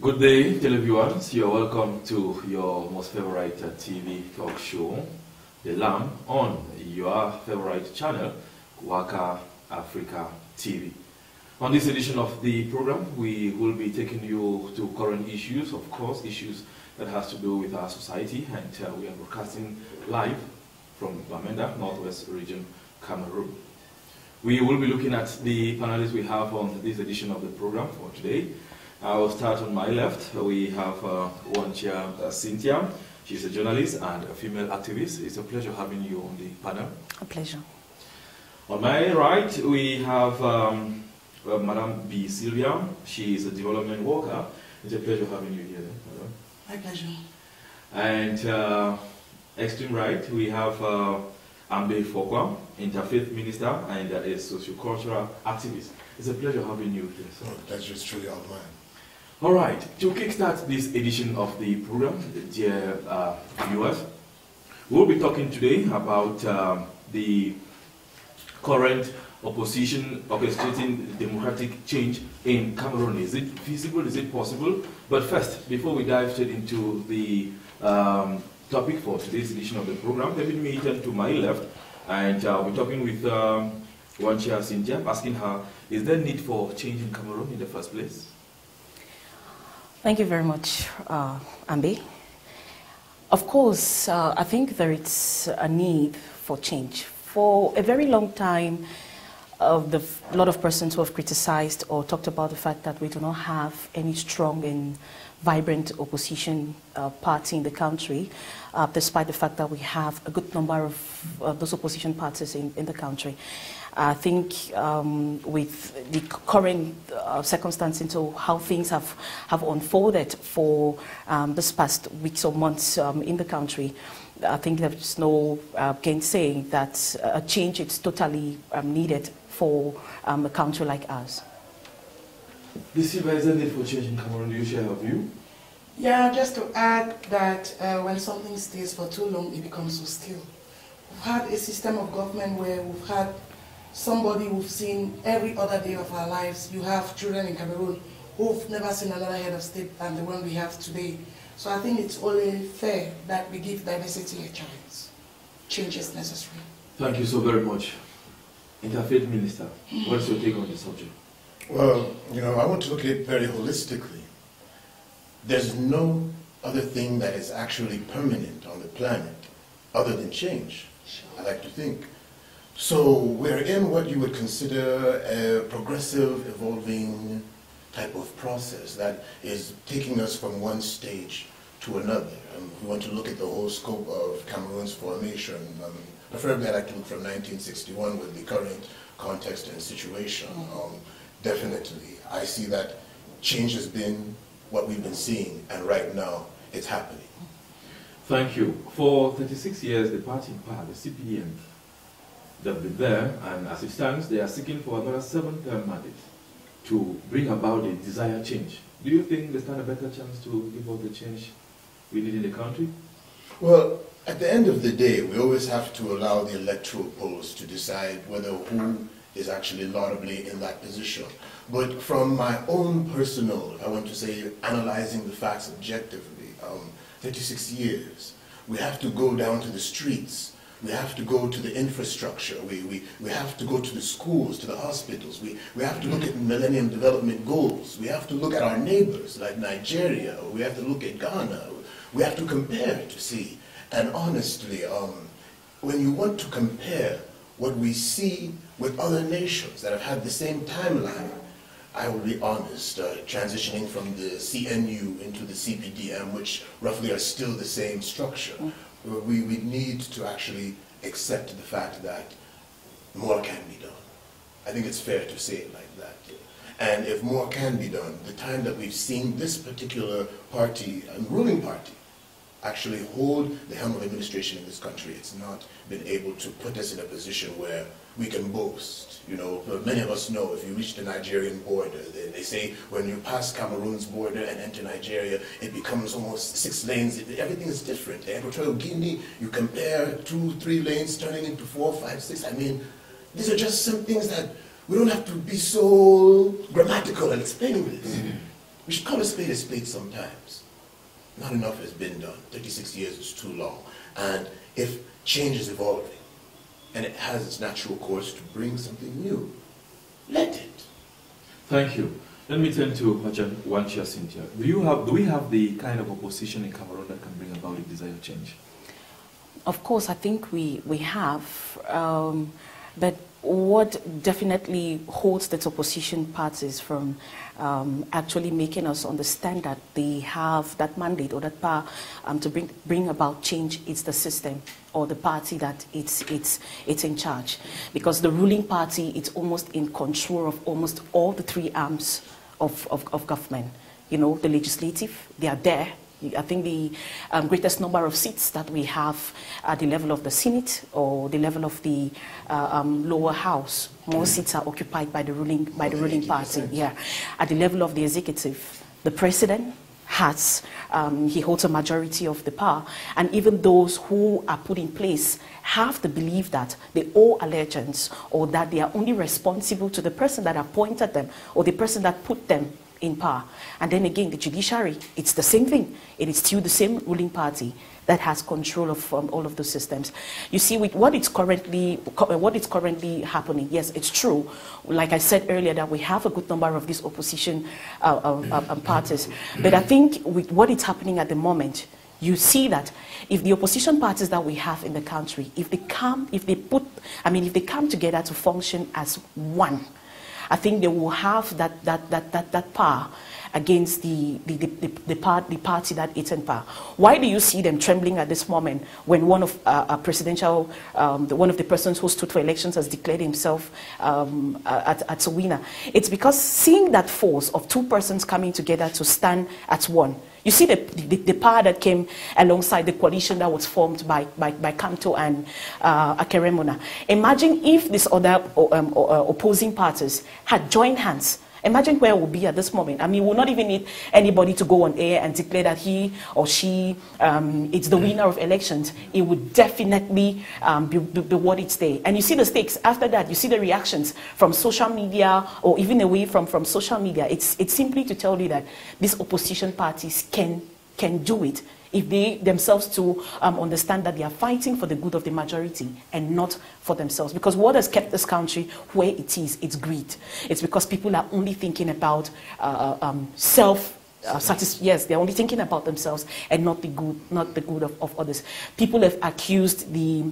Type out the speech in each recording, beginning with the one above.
Good day, televiewers. You're welcome to your most favorite TV talk show, The Lamb, on your favorite channel, WAKA Africa TV. On this edition of the program, we will be taking you to current issues, of course, issues that has to do with our society, and we are broadcasting live from Bamenda, Northwest Region, Cameroon. We will be looking at the panelists we have on this edition of the program for today. I will start on my left. We have Wanchia, Cynthia. She's a journalist and a female activist. It's a pleasure having you on the panel. A pleasure. On my right, we have Madam Bih Sylvia. She is a development worker. It's a pleasure having you here, Madam. My pleasure. And extreme right, we have Ambe Fokwa, Interfaith Minister and a Socio-cultural activist. It's a pleasure having you here. So. The pleasure is truly all mine. All right, to kickstart this edition of the program, dear viewers, we'll be talking today about the current opposition orchestrating democratic change in Cameroon. Is it feasible? Is it possible? But first, before we dive straight into the topic for today's edition of the program, let me turn to my left, and we're talking with Wanchia Cynthia, asking her, is there need for change in Cameroon in the first place? Thank you very much, Ambe. Of course, I think there is a need for change. For a very long time, a lot of persons who have criticized or talked about the fact that we do not have any strong and vibrant opposition party in the country, despite the fact that we have a good number of those opposition parties in the country. I think with the current circumstance into how things have unfolded for this past weeks or months in the country, I think there's no gainsaying that a change is totally needed for a country like ours. Bih Sylvia, is there need for change in Cameroon? Do you share your view? Yeah, just to add that when something stays for too long, it becomes so still. We've had a system of government where we've had somebody we've seen every other day of our lives. You have children in Cameroon who've never seen another head of state than the one we have today. So I think it's only fair that we give diversity a chance. Change is necessary. Thank you so very much. Interfaith Minister, what's your take on the subject? Well, I want to look at it very holistically. There's no other thing that is actually permanent on the planet other than change, I like to think. So we're in what you would consider a progressive, evolving type of process that is taking us from one stage to another. We want to look at the whole scope of Cameroon's formation. Preferably I'd like to look from 1961 with the current context and situation. Definitely, I see that change has been what we've been seeing, and right now it's happening. Thank you. For 36 years, the party in power, the CPM, they've been there, and as it stands, they are seeking for another 7-term mandate to bring about the desired change. Do you think they stand a better chance to give us the change we need in the country? Well, at the end of the day, we always have to allow the electoral polls to decide whether who is actually laudably in that position. But from my own personal, I want to say, analyzing the facts objectively, 36 years, we have to go down to the streets. We have to go to the infrastructure. We have to go to the schools, to the hospitals. We have to look at Millennium Development Goals. We have to look at our neighbors like Nigeria. We have to look at Ghana. We have to compare to see. And honestly, when you want to compare what we see with other nations that have had the same timeline, I will be honest, transitioning from the CNU into the CPDM, which roughly are still the same structure, we need to actually accept the fact that more can be done. I think it's fair to say it like that. And if more can be done, the time that we've seen this particular party, ruling party, actually hold the helm of administration in this country, it's not been able to put us in a position where we can boast. Many of us know if you reach the Nigerian border, they say when you pass Cameroon's border and enter Nigeria, it becomes almost 6 lanes. Everything is different. Equatorial Guinea, you compare 2, 3 lanes turning into 4, 5, 6. I mean, these are just some things that we don't have to be so grammatical in explaining this. We should call a spade sometimes. Not enough has been done. 36 years is too long. And if change is evolving, and it has its natural course to bring something new, let it. Thank you. Let me turn to Wanchia, Cynthia. Do we have the kind of opposition in Cameroon that can bring about a desired change? Of course, I think we have, but what definitely holds the opposition parties from actually making us understand that they have that mandate or that power to bring about change is the system or the party that it's in charge. Because the ruling party is almost in control of almost all the three arms of government. You know, the legislative, they are there. I think the greatest number of seats that we have at the level of the Senate or the level of the lower house, more seats are occupied by the ruling party. Yeah, at the level of the executive, the president has he holds a majority of the power, and even those who are put in place have the belief that they owe allegiance or that they are only responsible to the person that appointed them or the person that put them in power. And then again, the judiciary, it's the same thing. It is still the same ruling party that has control of all of those systems. You see, with what is currently happening, yes, it's true. Like I said earlier, that we have a good number of these opposition parties. But I think with what is happening at the moment, you see that if the opposition parties that we have in the country, if they come together to function as one, I think they will have that power against the party that is in power. Why do you see them trembling at this moment when one of one of the persons who stood for elections has declared himself as a winner? It's because seeing that force of two persons coming together to stand as one. You see the power that came alongside the coalition that was formed by Kamto and Akeremona. Imagine if these other opposing parties had joined hands. Imagine where we'll be at this moment. I mean, we'll not even need anybody to go on air and declare that he or she is the winner of elections. It would definitely be what it's there. And you see the stakes. After that, you see the reactions from social media or even away from social media. It's simply to tell you that these opposition parties can do it if they themselves to understand that they are fighting for the good of the majority and not for themselves. Because what has kept this country where it is, it's greed. It's because people are only thinking about yes, they're only thinking about themselves and not the good of others. People have accused the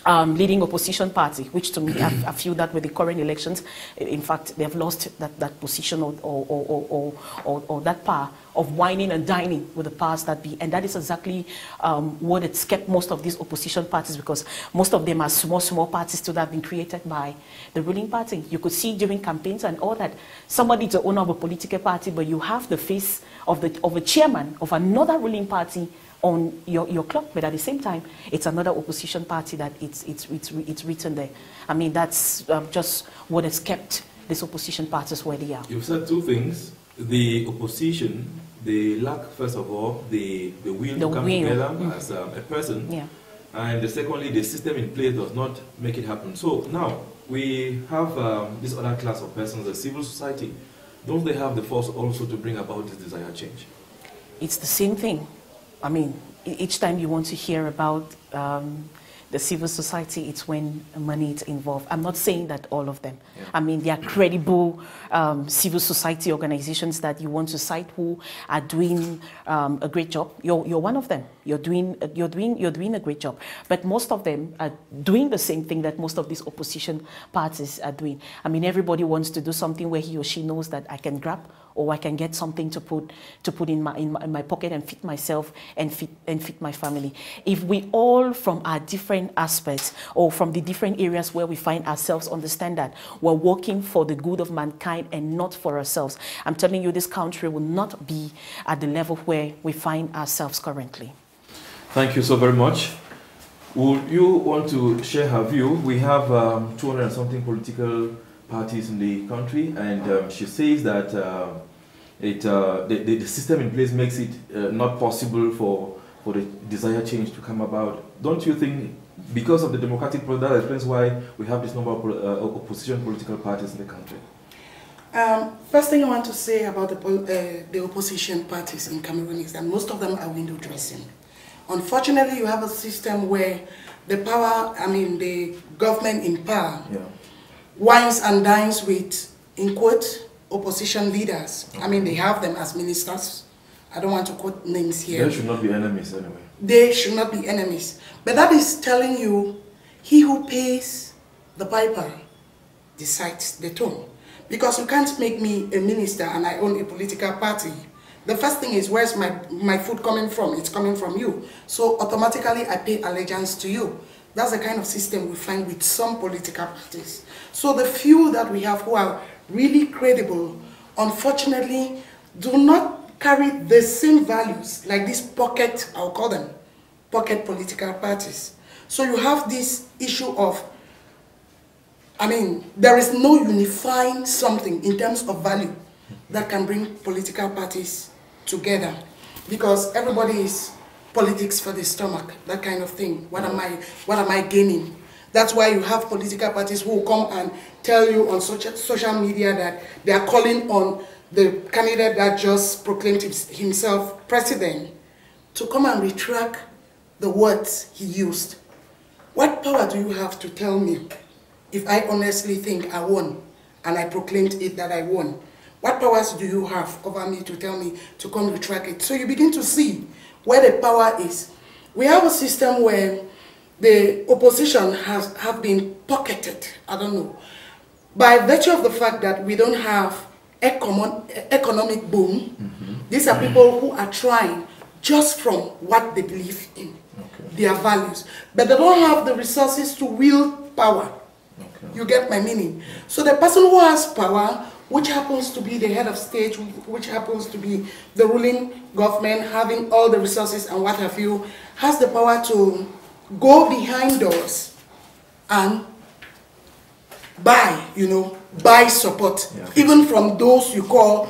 leading opposition party, which to me I feel that with the current elections, in fact, they have lost that position or that power of whining and dining with the powers that be. And that is exactly what has kept most of these opposition parties, because most of them are small parties that have been created by the ruling party. You could see during campaigns and all that, somebody is the owner of a political party, but you have the face of a chairman of another ruling party on your clock, but at the same time, it's another opposition party that it's written there. I mean, that's just what has kept these opposition parties where they are. You've said two things. The opposition, they lack, first of all, the will to come together as a person. Yeah. And secondly, the system in place does not make it happen. So now, we have this other class of persons, the civil society. Don't they have the force also to bring about this desired change? It's the same thing. I mean, each time you want to hear about the civil society, it's when money is involved. I'm not saying that all of them. Yeah. I mean, there are credible civil society organizations that you want to cite who are doing a great job. You're one of them. You're doing a great job. But most of them are doing the same thing that most of these opposition parties are doing. I mean, everybody wants to do something where he or she knows that I can grab or I can get something to put in my pocket and feed myself and feed my family. If we all, from our different aspects or from the different areas where we find ourselves, understand that we're working for the good of mankind and not for ourselves, I'm telling you, this country will not be at the level where we find ourselves currently. Thank you so very much. Would you want to share her view? We have 200 and something political parties in the country, and she says that the system in place makes it not possible for the desired change to come about. Don't you think, because of the democratic process, that explains why we have this number of opposition political parties in the country? First thing I want to say about the opposition parties in Cameroon is that most of them are window dressing. Unfortunately, you have a system where the government in power wines and dines with, in quote, opposition leaders. Okay. They have them as ministers. I don't want to quote names here. They should not be enemies anyway. They should not be enemies. But that is telling you, he who pays the piper decides the tone. Because you can't make me a minister and I own a political party. The first thing is, where's my food coming from? It's coming from you. So automatically I pay allegiance to you. That's the kind of system we find with some political parties. So the few that we have who are really credible, unfortunately, do not carry the same values like these pocket, I'll call them, pocket political parties. So you have this issue of, there is no unifying something in terms of value that can bring political parties together, because everybody is politics for the stomach, that kind of thing. What am I gaining? That's why you have political parties who will come and tell you on social media that they are calling on the candidate that just proclaimed himself president to come and retract the words he used. What power do you have to tell me if I honestly think I won and I proclaimed it that I won? What powers do you have over me to tell me to come retract it? So you begin to see where the power is. We have a system where the opposition have been pocketed, I don't know, by virtue of the fact that we don't have economic boom. These are people who are trying just from what they believe in, their values, but they don't have the resources to wield power. You get my meaning? So the person who has power, which happens to be the head of state, which happens to be the ruling government, having all the resources and what have you, has the power to go behind doors and buy support, even from those you call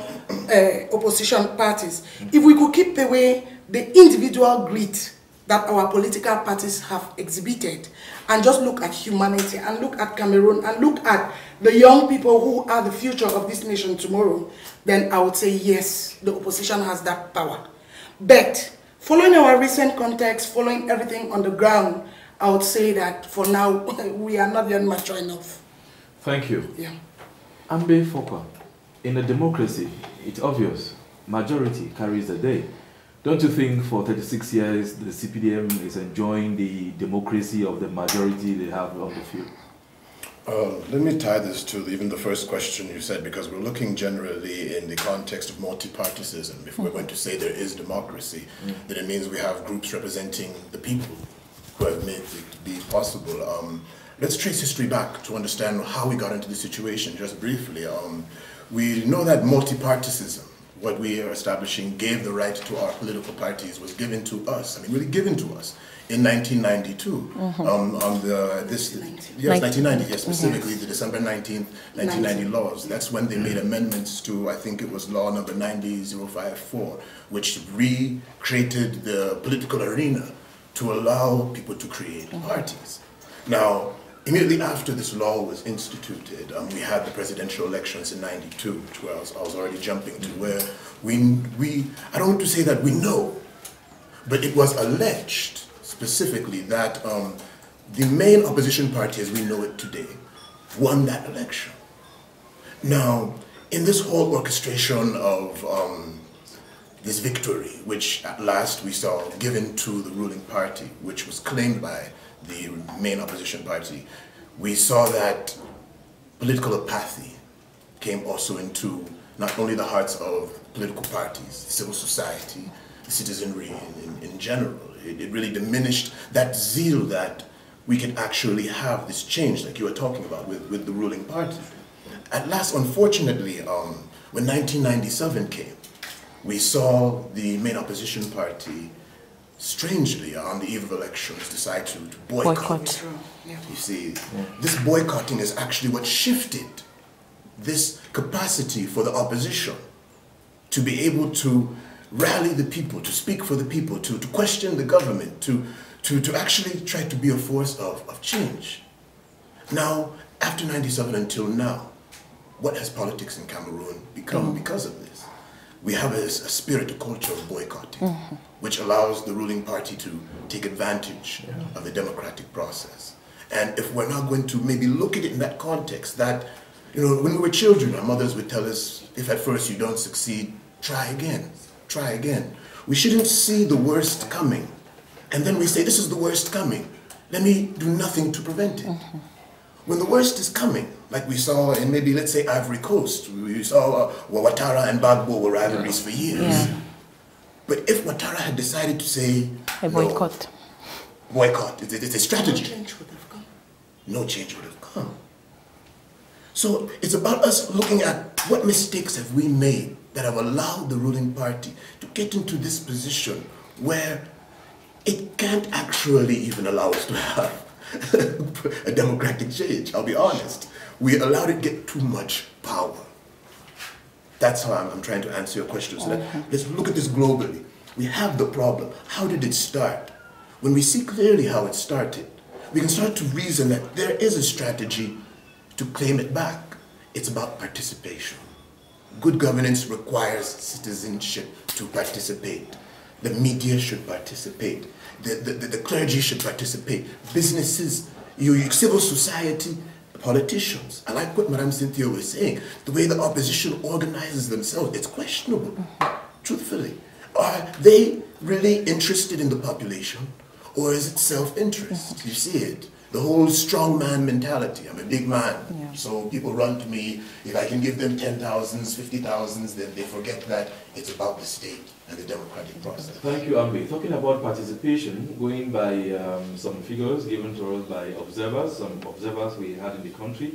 opposition parties. If we could keep away the individual greed that our political parties have exhibited and just look at humanity and look at Cameroon and look at the young people who are the future of this nation tomorrow, then I would say yes, the opposition has that power. But following our recent context, following everything on the ground, I would say that for now, we are not yet mature enough. Thank you. Yeah. Ambe, Fokwa, in a democracy, it's obvious, majority carries the day. Don't you think for 36 years the CPDM is enjoying the democracy of the majority they have on the field? Let me tie this to even the first question you said, because we're looking generally in the context of multi-partyism. If we're going to say there is democracy, then it means we have groups representing the people who have made it be possible. Let's trace history back to understand how we got into this situation, just briefly. We know that multi-partyism, what we are establishing, gave the right to our political parties, was given to us, really given to us, in 1992, yes, 1990, yes, specifically the December 19th, 1990 laws. That's when they made amendments to, I think it was law number 90054, which recreated the political arena to allow people to create parties. Now, immediately after this law was instituted, we had the presidential elections in '92, which I was already jumping to, where I don't want to say that we know, but it was alleged specifically that the main opposition party, as we know it today, won that election. Now, in this whole orchestration of this victory, which at last we saw given to the ruling party, which was claimed by the main opposition party, we saw that political apathy came also into not only the hearts of political parties, civil society, the citizenry in general. It really diminished that zeal that we could actually have this change like you were talking about with the ruling party. At last, unfortunately, when 1997 came, we saw the main opposition party strangely, on the eve of elections, decide to boycott. You see, this boycotting is actually what shifted this capacity for the opposition to be able to rally the people, to speak for the people, to question the government, to actually try to be a force of change. Now, after '97 until now, what has politics in Cameroon become because of this? We have a spirit, a culture of boycotting, which allows the ruling party to take advantage of the democratic process. And if we're not going to maybe look at it in that context, that, you know, when we were children, our mothers would tell us, if at first you don't succeed, try again, try again. We shouldn't see the worst coming. And then we say, this is the worst coming. Let me do nothing to prevent it. When the worst is coming, like we saw in maybe, let's say, Ivory Coast, we saw Ouattara and Gbagbo were rivalries for years. Yeah. But if Ouattara had decided to say, a boycott. No, boycott, it's a strategy. No change would have come. No change would have come. So it's about us looking at what mistakes have we made that have allowed the ruling party to get into this position where it can't actually even allow us to have a democratic change. I'll be honest. We allowed it to get too much power. That's how I'm trying to answer your question. So let's look at this globally. We have the problem. How did it start? When we see clearly how it started, we can start to reason that there is a strategy to claim it back. It's about participation. Good governance requires citizenship to participate. The media should participate. The clergy should participate. Businesses, civil society, politicians. I like what Madame Cynthia was saying. The way the opposition organizes themselves, it's questionable, truthfully. Are they really interested in the population, or is it self-interest? You see it. The whole strongman mentality. I'm a big man, so people run to me. If I can give them 10,000s, 50,000s, then they forget that it's about the state and the democratic process. Thank you, Ambe. Talking about participation, going by some figures given to us by observers, some observers we had in the country,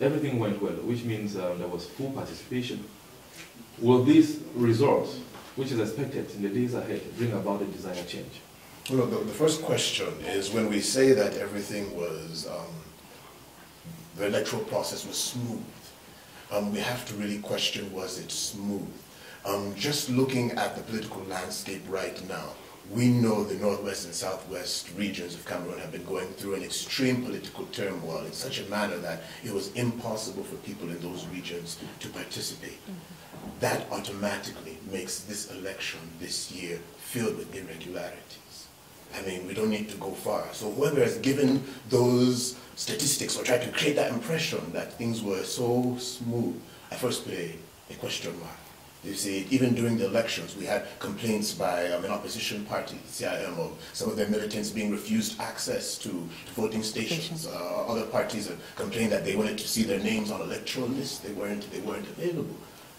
everything went well, which means there was full participation. Will these results, which is expected in the days ahead, bring about the desired change? Well, the first question is, when we say that everything was, the electoral process was smooth, we have to really question, was it smooth? Just looking at the political landscape right now, we know the northwest and southwest regions of Cameroon have been going through an extreme political turmoil in such a manner that it was impossible for people in those regions to participate. That automatically makes this election this year filled with irregularities. I mean, we don't need to go far. So whoever has given those statistics or tried to create that impression that things were so smooth, I first put a question mark. You see, even during the elections, we had complaints by an opposition party, CIM, of some of their militants being refused access to voting stations. Other parties have complained that they wanted to see their names on electoral lists. They weren't available.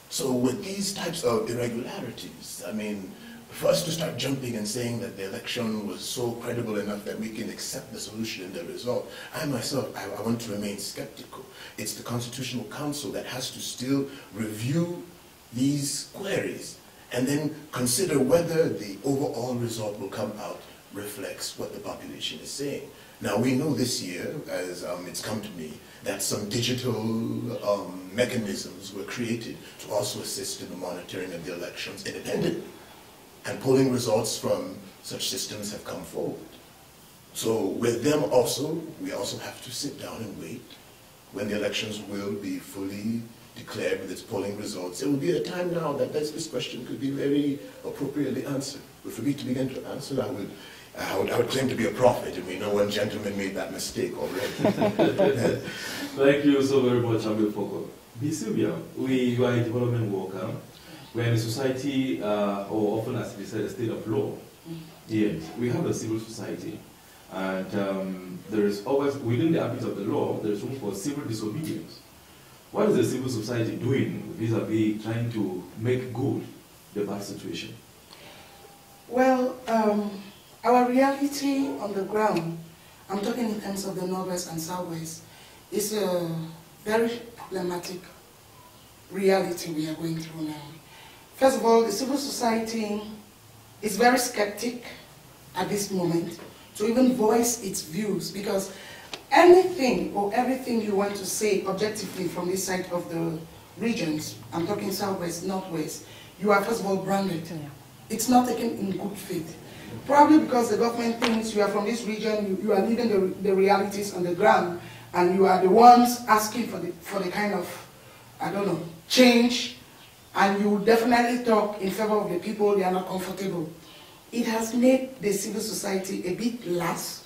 So with these types of irregularities, I mean, for us to start jumping and saying that the election was so credible enough that we can accept the solution and the result, I myself, I want to remain skeptical. It's the Constitutional Council that has to still review these queries and then consider whether the overall result will come out reflects what the population is saying. Now, we know this year, as it's come to me, that some digital mechanisms were created to also assist in the monitoring of the elections independently. And polling results from such systems have come forward. So with them also, we also have to sit down and wait when the elections will be fully declared with its polling results. It will be a time now that this question could be very appropriately answered. But for me to begin to answer, I would claim to be a prophet, and we know one gentleman made that mistake already. Thank you so very much, Ambe Fokwa. Bih Sylvia, you are a development worker. We're in a society, or often as we say, a state of law. Yes, we have a civil society, and there is always, within the ambit of the law, there is room for civil disobedience. What is the civil society doing vis-a-vis trying to make good the bad situation? Well, our reality on the ground, I'm talking in terms of the Northwest and Southwest, is a very problematic reality we are going through now. First of all, the civil society is very skeptic at this moment to even voice its views, because anything or everything you want to say objectively from this side of the regions, I'm talking Southwest, Northwest, you are first of all branded. It's not taken in good faith. Probably because the government thinks you are from this region, you are living the realities on the ground, and you are the ones asking for the kind of I don't know, change, and you definitely talk in favor of the people, they are not comfortable. It has made the civil society a bit lax.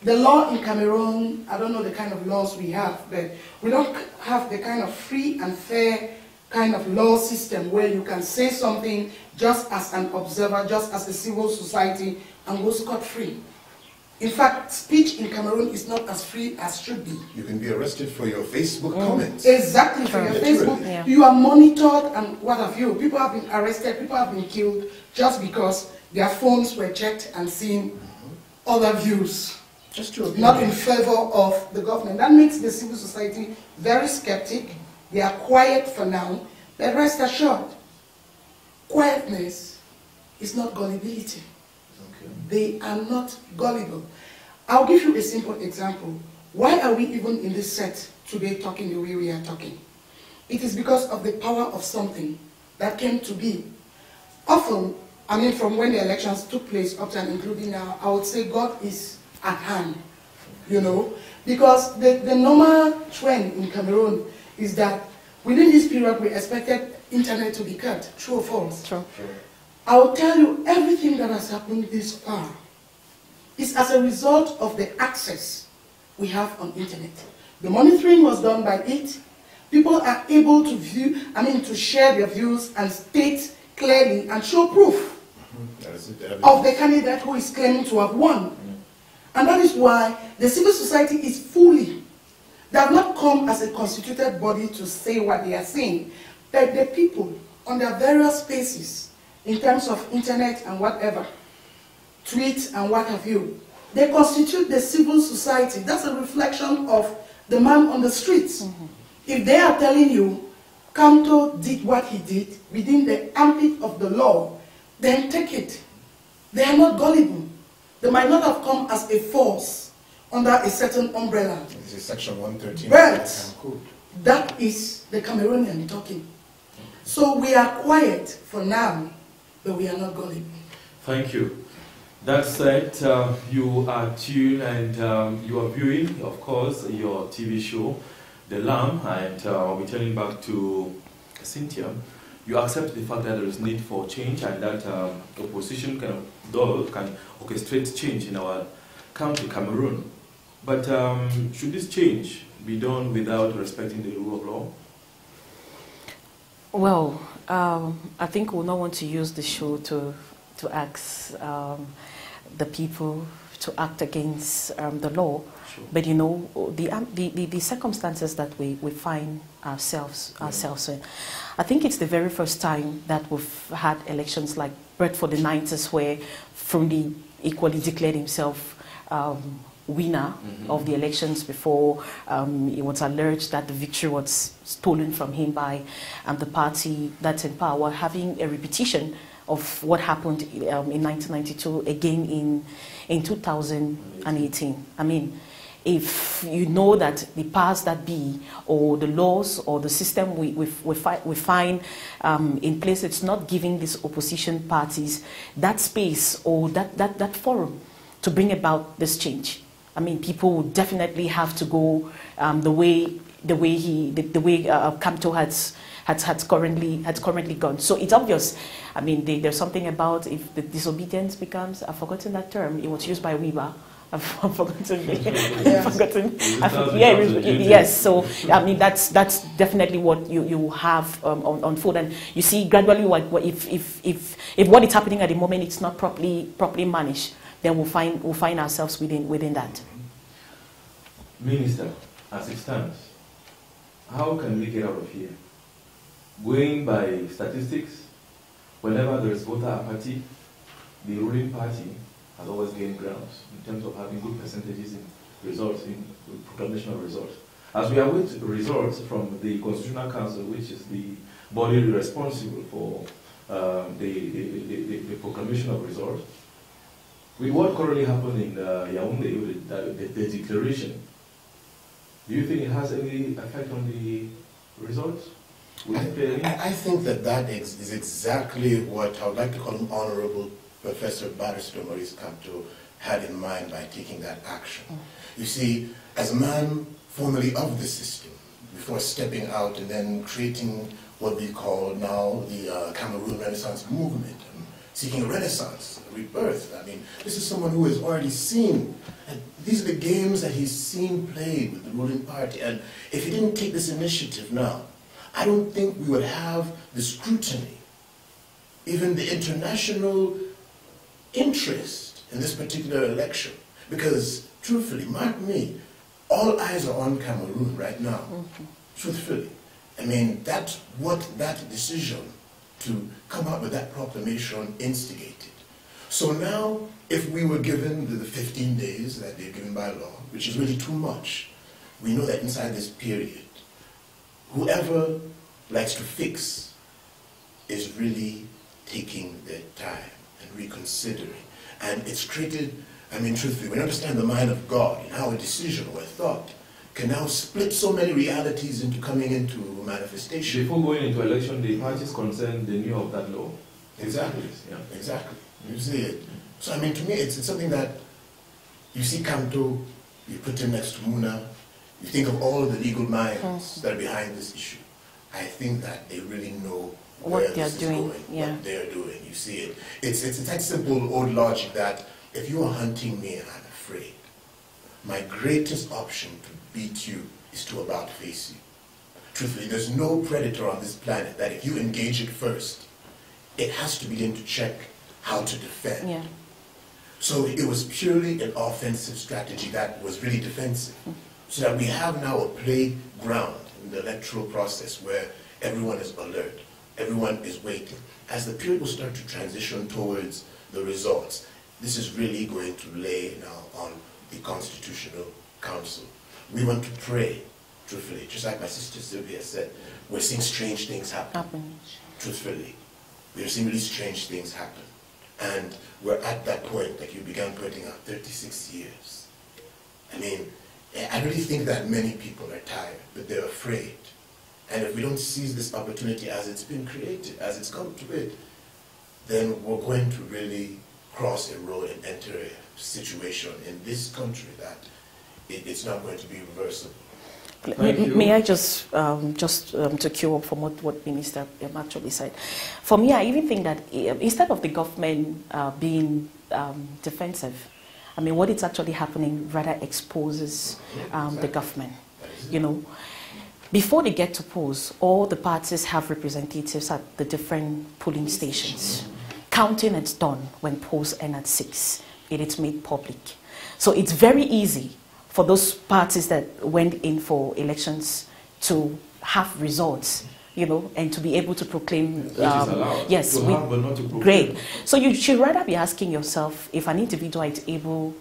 The law in Cameroon, I don't know the kind of laws we have, but we don't have the kind of free and fair kind of law system where you can say something just as an observer, just as a civil society, and go scot-free. In fact, speech in Cameroon is not as free as should be. You can be arrested for your Facebook comments. Exactly, for your Facebook. Yeah. You are monitored and what have you. People have been arrested, people have been killed just because their phones were checked and seen other views. Just true. Not in favor of the government. That makes the civil society very skeptic. They are quiet for now, but rest assured, quietness is not gullibility. Okay. They are not gullible. I'll give you a simple example. Why are we even in this set today talking the way we are talking? It is because of the power of something that came to be. Often, I mean from when the elections took place up to and including now, I would say God is at hand, you know, because the normal trend in Cameroon is that within this period we expected internet to be cut, true or false? True. I will tell you everything that has happened this far is as a result of the access we have on internet. The monitoring was done by it. People are able to view, to share their views and state clearly and show proof of the candidate who is claiming to have won. And that is why the civil society is fully, they have not come as a constituted body to say what they are saying, but the people on their various spaces, in terms of internet and whatever, tweets and what have you, they constitute the civil society. That's a reflection of the man on the streets. If they are telling you, Kanto did what he did within the ambit of the law, then take it. They are not gullible. They might not have come as a force under a certain umbrella. This is Section 113. But that is the Cameroonian talking. So we are quiet for now, but we are not gullible. Thank you. That said, you are tuned and you are viewing, of course, your TV show, The Lamb, and I'll be turning back to Cynthia. You accept the fact that there is need for change and that opposition can orchestrate change in our country, Cameroon. But should this change be done without respecting the rule of law? Well, I think we'll not want to use the show to ask the people to act against the law. Sure. But you know, the circumstances that we find ourselves in, I think it's the very first time that we've had elections like Bradford the 90s, where Frundi equally declared himself winner of the elections before it was alleged that the victory was stolen from him by the party that's in power, having a repetition of what happened in 1992 again in 2018. I mean, if you know that the powers that be, or the laws, or the system we find in place, it's not giving these opposition parties that space or that forum to bring about this change. I mean, people would definitely have to go the way Kamto has currently gone. So it's obvious. I mean, there's something about if the disobedience becomes, I've forgotten that term, it was used by Weber. I've forgotten. Yes. So I mean, that's definitely what you have on food, and you see gradually if what is happening at the moment it's not properly managed, then we'll find ourselves within that. Minister, as it stands, how can we get out of here? Going by statistics, whenever there is voter apathy, the ruling party has always gained grounds in terms of having good percentages in results, in proclamation of results. As we await results from the Constitutional Council, which is the body responsible for the proclamation of results, with what currently happened in Yaoundé, the declaration, do you think it has any effect on the results? I think that is exactly what I would like to call him Honorable Professor Barrister Maurice Kamto had in mind by taking that action. You see, as a man formerly of the system, before stepping out and then creating what we call now the Cameroon Renaissance movement, seeking a renaissance, a rebirth. I mean, this is someone who has already seen, and these are the games that he's seen played with the ruling party. And if he didn't take this initiative now, I don't think we would have the scrutiny, even the international interest in this particular election. Because, truthfully, mark me, all eyes are on Cameroon right now, truthfully. I mean, that's what that decision to come up with that proclamation instigated. So now, if we were given the 15 days that they're given by law, which is really too much, we know that inside this period, whoever likes to fix is really taking their time and reconsidering. And it's created, I mean, truthfully, we understand the mind of God and how a decision or a thought can now split so many realities into coming into manifestation. Before going into election, the parties concerned, they knew of that law. Exactly. Yeah. Exactly. You see it. So, I mean, to me, it's something that you see Kanto, you put him next to Muna, you think of all the legal minds that are behind this issue. I think that they really know what they're doing, what they're doing. You see it. It's that simple old logic that if you are hunting me and I'm afraid, my greatest option to beat you is to about face you. Truthfully, there's no predator on this planet that if you engage it first, it has to begin to check how to defend. Yeah. So it was purely an offensive strategy that was really defensive. So that we have now a playground in the electoral process where everyone is alert, everyone is waiting. As the period will start to transition towards the results, this is really going to lay now on the Constitutional Council. We want to pray, truthfully, just like my sister Sylvia said, we're seeing strange things happen. Truthfully, we're seeing really strange things happen. And we're at that point, like you began pointing out, 36 years. I mean, I really think that many people are tired, but they're afraid. And if we don't seize this opportunity as it's been created, as it's come to it, then we're going to really cross a road and enter a situation in this country that it's not going to be reversible. May I just to queue up from what Minister actually said. For me, I even think that instead of the government being defensive, I mean, what is actually happening rather exposes the government. You know, before they get to polls, all the parties have representatives at the different polling stations. Counting is done when polls end at 6. It is made public. So it's very easy for those parties that went in for elections to have results, you know, and to be able to proclaim. Which is allowed. Yes, to have, but not to proclaim. Great. So you should rather be asking yourself if an individual is able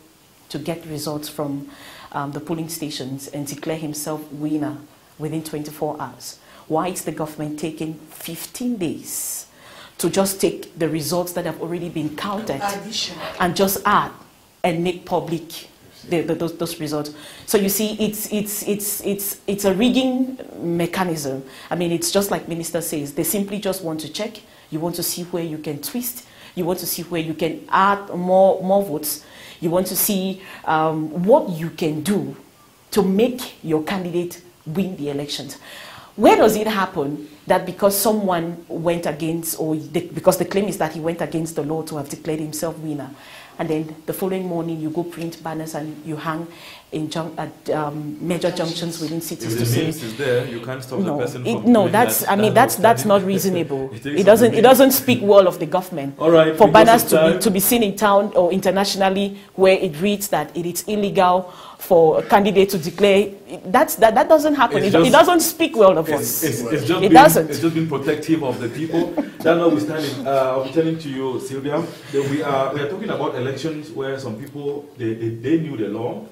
to get results from the polling stations and declare himself winner within 24 hours. Why is the government taking 15 days to just take the results that have already been counted and just add and make public those results? So you see, it's a rigging mechanism. I mean, it's just like Minister says, they simply just want to check. You want to see where you can twist. You want to see where you can add more votes. You want to see what you can do to make your candidate win the elections. Where does it happen that because someone went against, or because the claim is that he went against the law to have declared himself winner, and then the following morning you go print banners and you hang in major junctions within cities if to say, is there, you can't stop the person from no, that's not reasonable. It doesn't speak well of the government. All right, for banners to be seen in town or internationally where it reads that it is illegal for a candidate to declare, that doesn't happen. It doesn't speak well of us. It's just been protective of the people. That notwithstanding, I'll be telling to you, Sylvia, that we are talking about elections where some people they knew the law.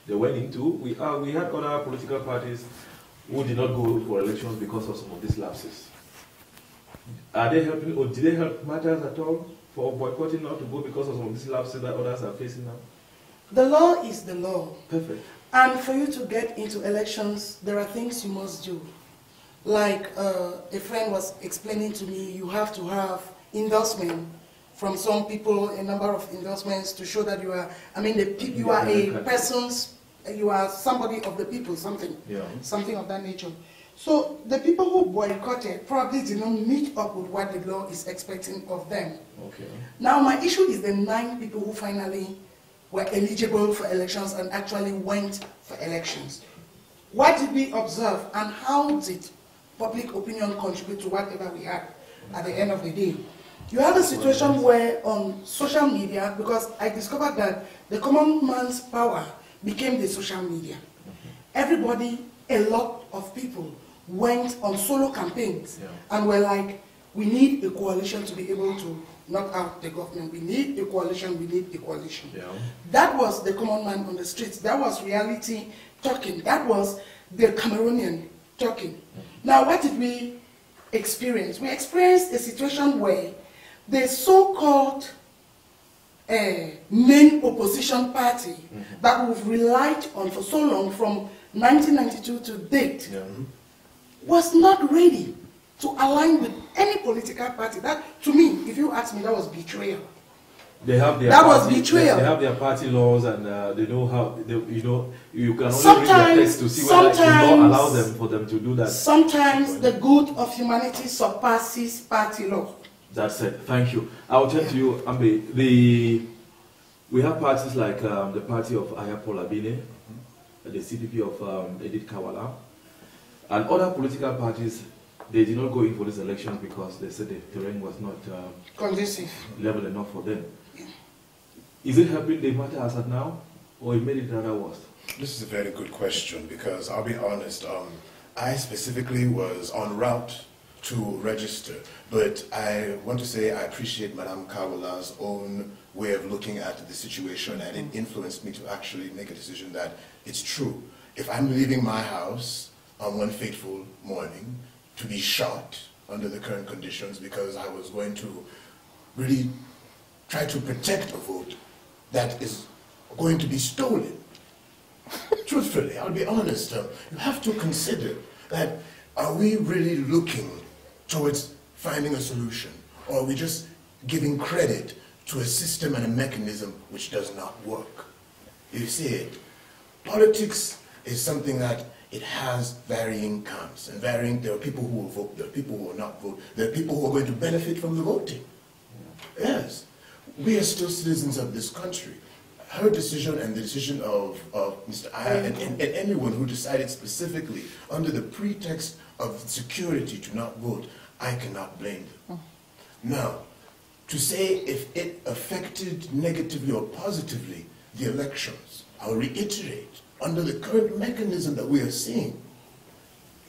They went into. We had other political parties who did not go for elections because of some of these lapses. Are they helping, or did they help matters at all for boycotting not to go because of some of these lapses that others are facing now? The law is the law. Perfect. And for you to get into elections, there are things you must do. Like a friend was explaining to me, you have to have endorsement from some people, a number of endorsements to show that you are, I mean, you are a person's, you are somebody of the people, something of that nature. So the people who boycotted probably did not meet up with what the law is expecting of them. Okay. Now my issue is the 9 people who finally were eligible for elections and actually went for elections. What did we observe and how did public opinion contribute to whatever we had at the end of the day? You have a situation where on social media, because I discovered that the common man's power became the social media. Everybody, a lot of people went on solo campaigns and were like, we need a coalition to be able to knock out the government. We need a coalition, we need a coalition. Yeah. That was the common man on the streets. That was reality talking. That was the Cameroonian talking. Now, what did we experience? We experienced a situation where the so-called main opposition party that we've relied on for so long from 1992 to date was not ready to align with any political party. That, to me, if you ask me, that was betrayal. They have their that party, was betrayal. They have their party laws, and they know how. You can only read their text to see whether the law allows them for them to do that. Sometimes the good of humanity surpasses party law. That's it. Thank you. I'll turn to you, Ambe. We have parties like the party of Ayapola Bine, the CPP of Edith Kawala, and other political parties. They did not go in for this election because they said the terrain was not conducive, level enough for them. Is it helping the matter as of now, or it made it rather worse? This is a very good question, because I'll be honest, I specifically was en route to register, but I want to say I appreciate Madame Kawala's own way of looking at the situation, and it influenced me to actually make a decision that it's true. If I'm leaving my house on one fateful morning to be shot under the current conditions because I was going to really try to protect a vote that is going to be stolen. Truthfully, I'll be honest, you have to consider that, are we really looking towards finding a solution, or are we just giving credit to a system and a mechanism which does not work? You see, politics is something that it has varying camps, and there are people who will vote, there are people who will not vote, there are people who are going to benefit from the voting. Yes, we are still citizens of this country. Her decision and the decision of Mr. Aya and anyone who decided specifically under the pretext of security to not vote, I cannot blame them. Now, to say if it affected negatively or positively the elections, I'll reiterate, under the current mechanism that we are seeing,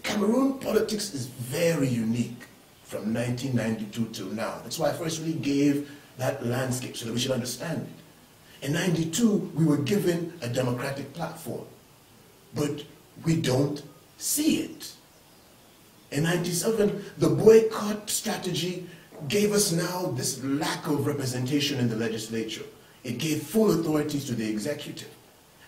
Cameroon politics is very unique from 1992 till now. That's why I first really gave that landscape so that we should understand it. In 92, we were given a democratic platform, but we don't see it. In 97, the boycott strategy gave us now this lack of representation in the legislature. It gave full authorities to the executive.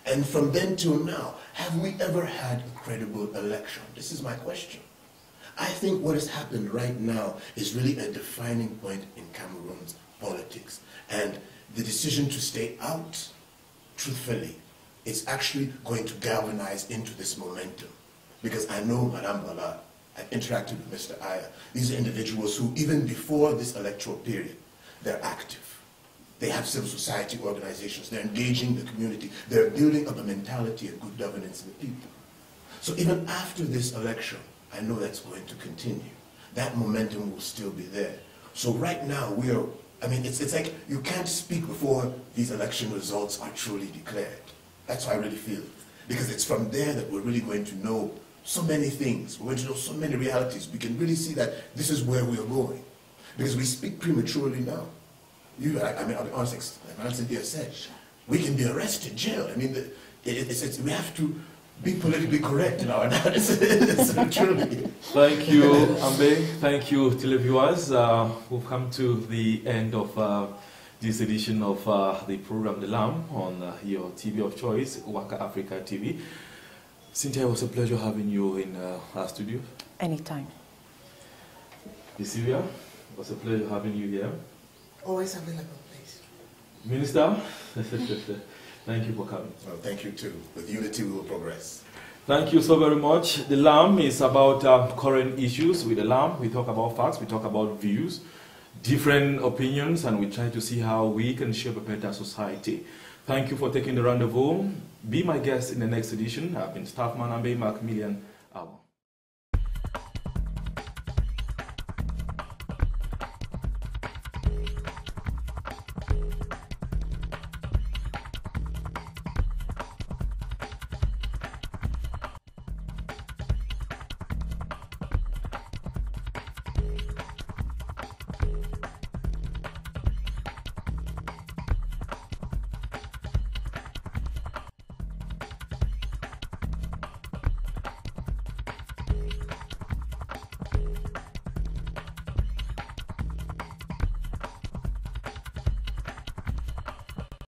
And from then till now, have we ever had a credible election? This is my question. I think what has happened right now is really a defining point in Cameroon's politics. And the decision to stay out, truthfully, is actually going to galvanize into this momentum. Because I know Madame Bala, I've interacted with Mr. Aya. These are individuals who, even before this electoral period, they're active. They have civil society organizations. They're engaging the community. They're building up a mentality of good governance in the people. So even after this election, I know that's going to continue. That momentum will still be there. So right now, it's like you can't speak before these election results are truly declared. That's how I really feel. Because it's from there that we're really going to know so many things. We're going to know so many realities. We can really see that this is where we're going. Because we speak prematurely now. I'll be honest, like Cynthia said, we can be arrested, jailed. I mean, we have to be politically correct in our analysis. Thank you, Ambe. Thank you, televiewers. We've come to the end of this edition of the program The Lamb on your TV of choice, WAKA Africa TV. Cynthia, it was a pleasure having you in our studio. Anytime. Bih Sylvia, it was a pleasure having you here. Always available, please. Minister, thank you for coming. Well, thank you too. With unity we will progress. Thank you so very much. The LAM is about current issues. With the LAM, we talk about facts, we talk about views, different opinions, and we try to see how we can shape a better society. Thank you for taking the rendezvous. Be my guest in the next edition. I've been Staffman Ambe, Macmillan.